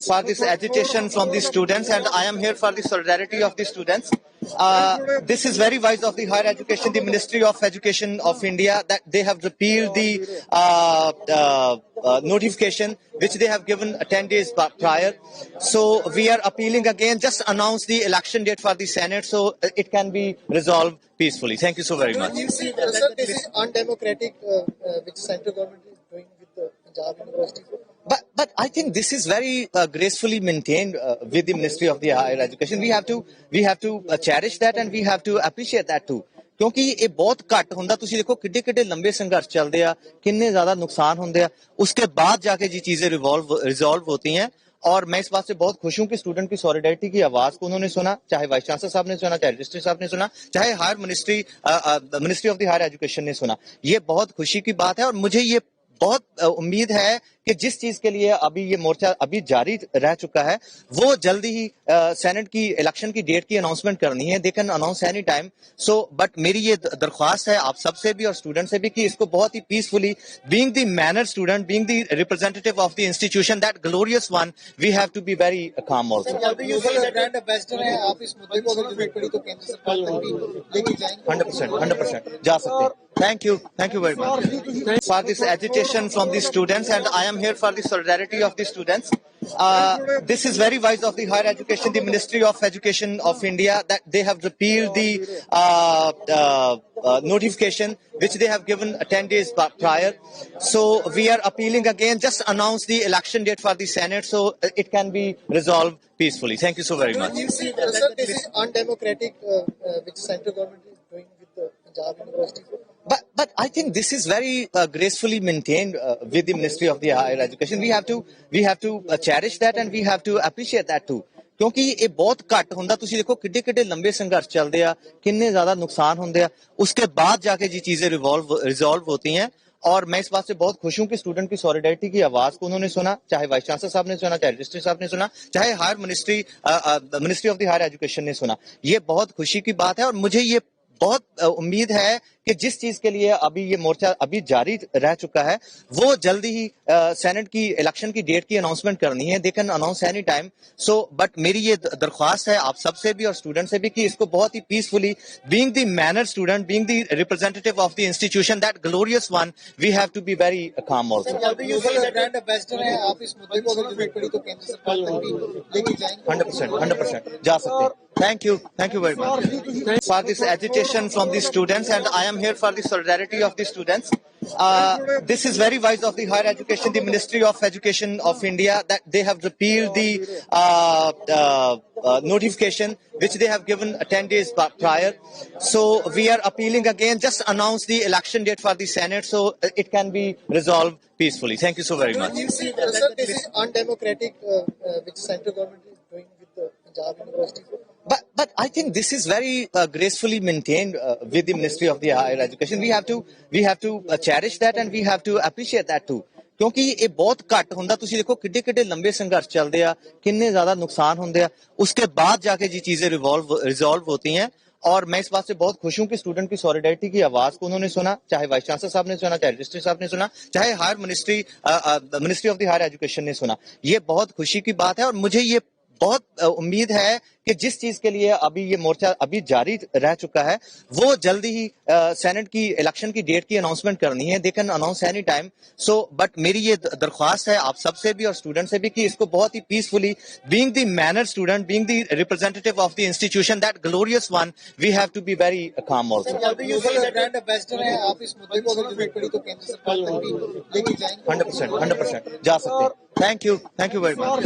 for this agitation from the students, and I am here for the solidarity of the students. This is very wise of the higher education, the Ministry of Education of India, that they have repealed the notification which they have given 10 days prior. So we are appealing again, just announce the election date for the Senate so it can be resolved peacefully. Thank you so very much. Sir, this is undemocratic, which central government is doing with the Punjab University. But I think this is very gracefully maintained with the Ministry of the Higher Education. We have to cherish that and we have to appreciate that too. ਕਿਉਂਕਿ ਇਹ ਬਹੁਤ ਘੱਟ ਹੁੰਦਾ ਤੁਸੀਂ ਦੇਖੋ ਕਿੱਡੇ ਕਿੱਡੇ ਲੰਬੇ ਸੰਘਰਸ਼ ਚੱਲਦੇ ਆ ਕਿੰਨੇ ਜ਼ਿਆਦਾ ਨੁਕसान ਹੁੰਦੇ ਆ उसके बाद जाके जी चीजें रिजॉल्व होती हैं और मैं इस बात से बहुत खुश हूं कि स्टूडेंट की सॉलिडारिटी की आवाज को उन्होंने सुना चाहे वाइस चांसलर साहब ने सुना चाहे रजिस्ट्री साहब ने सुना चाहे higher ministry of the higher education ने सुना ये बहुत खुशी की बात है और मुझे ये बहुत उम्मीद है कि जिस चीज के लिए अभी ये मोर्चा अभी जारी रह चुका है वो जल्दी ही सेनेट की इलेक्शन की डेट की अनाउंसमेंट करनी है they can announce any time so but मेरी ये दरख्वास्त है आप सबसे भी और स्टूडेंट से भी कि इसको बहुत ही peacefully being the manner student being the representative of the institution that glorious one we have to be very calm also brand ambassador हैं आप इस मुद्दे को अगर जरूरत पड़ी तो केंद्र सरकार तक भी लेके जाएंगे 100% जा सकते हैं Thank you very much for this agitation from the students, and I am here for the solidarity of the students. This is very wise of the higher education, the Ministry of Education of India, that they have repealed the notification which they have given 10 days prior. So we are appealing again, just announce the election date for the Senate so it can be resolved peacefully. Thank you so very much. Sir, this is undemocratic, which central government is doing with the Punjab University. But I think this is very gracefully maintained with the Ministry of the Higher Education. We have to cherish that and we have to appreciate that too. ਕਿਉਂਕਿ ਇਹ ਬਹੁਤ ਘੱਟ ਹੁੰਦਾ ਤੁਸੀਂ ਦੇਖੋ ਕਿੱਡੇ ਕਿੱਡੇ ਲੰਬੇ ਸੰਘਰਸ਼ ਚੱਲਦੇ ਆ ਕਿੰਨੇ ਜ਼ਿਆਦਾ ਨੁਕसान ਹੁੰਦੇ ਆ उसके बाद जाके जी चीजें रिजॉल्व होती हैं और मैं इस बात से बहुत खुश हूं कि स्टूडेंट की सॉलिडारिटी की आवाज को उन्होंने सुना चाहे वाइस चांसलर साहब ने सुना चाहे रजिस्ट्री साहब ने सुना चाहे higher ministry of the higher education ने सुना ये बहुत खुशी की बात है और मुझे ये बहुत उम्मीद है कि जिस चीज के लिए अभी ये मोर्चा अभी जारी रह चुका है वो जल्दी ही सेनेट की इलेक्शन की डेट की अनाउंसमेंट करनी है they can announce any time so but मेरी ये दरख्वास्त है आप सबसे भी और स्टूडेंट से भी कि इसको बहुत ही peacefully being the manner student being the representative of the institution that glorious one we have to be very calm also brand ambassador हैं आप इस मुद्दे को अगर जरूरत पड़ी तो केंद्र सरकार तक भी लेके जाएंगे 100% जा सकते हैं Thank you very much for this agitation from the students, and I am here for the solidarity of the students. This is very wise of the higher education, the Ministry of Education of India, that they have repealed the notification which they have given 10 days prior. So we are appealing again, just announce the election date for the Senate so it can be resolved peacefully. Thank you so very much. Sir, this is undemocratic, which central government is doing with the Punjab University. But I think this is very gracefully maintained with the Ministry of the Higher Education. We have to cherish that and we have to appreciate that too. ਕਿਉਂਕਿ ਇਹ ਬਹੁਤ ਘੱਟ ਹੁੰਦਾ ਤੁਸੀਂ ਦੇਖੋ ਕਿੱਡੇ ਕਿੱਡੇ ਲੰਬੇ ਸੰਘਰਸ਼ ਚੱਲਦੇ ਆ ਕਿੰਨੇ ਜ਼ਿਆਦਾ ਨੁਕसान ਹੁੰਦੇ ਆ उसके बाद जाके जी चीजें रिजॉल्व होती हैं और मैं इस बात से बहुत खुश हूं कि स्टूडेंट की सॉलिडारिटी की आवाज को उन्होंने सुना चाहे वाइस चांसलर साहब ने सुना चाहे रजिस्ट्री साहब ने सुना चाहे higher ministry of the higher education ने सुना ये बहुत खुशी की बात है और मुझे ये बहुत उम्मीद है कि जिस चीज के लिए अभी ये मोर्चा अभी जारी रह चुका है वो जल्दी ही सेनेट की इलेक्शन की डेट की अनाउंसमेंट करनी है they can announce any time so but मेरी ये दरख्वास्त है आप सबसे भी और स्टूडेंट से भी कि इसको बहुत ही peacefully being the manner student being the representative of the institution that glorious one we have to be very calm also brand ambassador हैं आप इस मुद्दे को अगर जरूरत पड़ी तो केंद्र सरकार तक भी लेके जाएंगे 100% जा सकते हैं Thank you very much.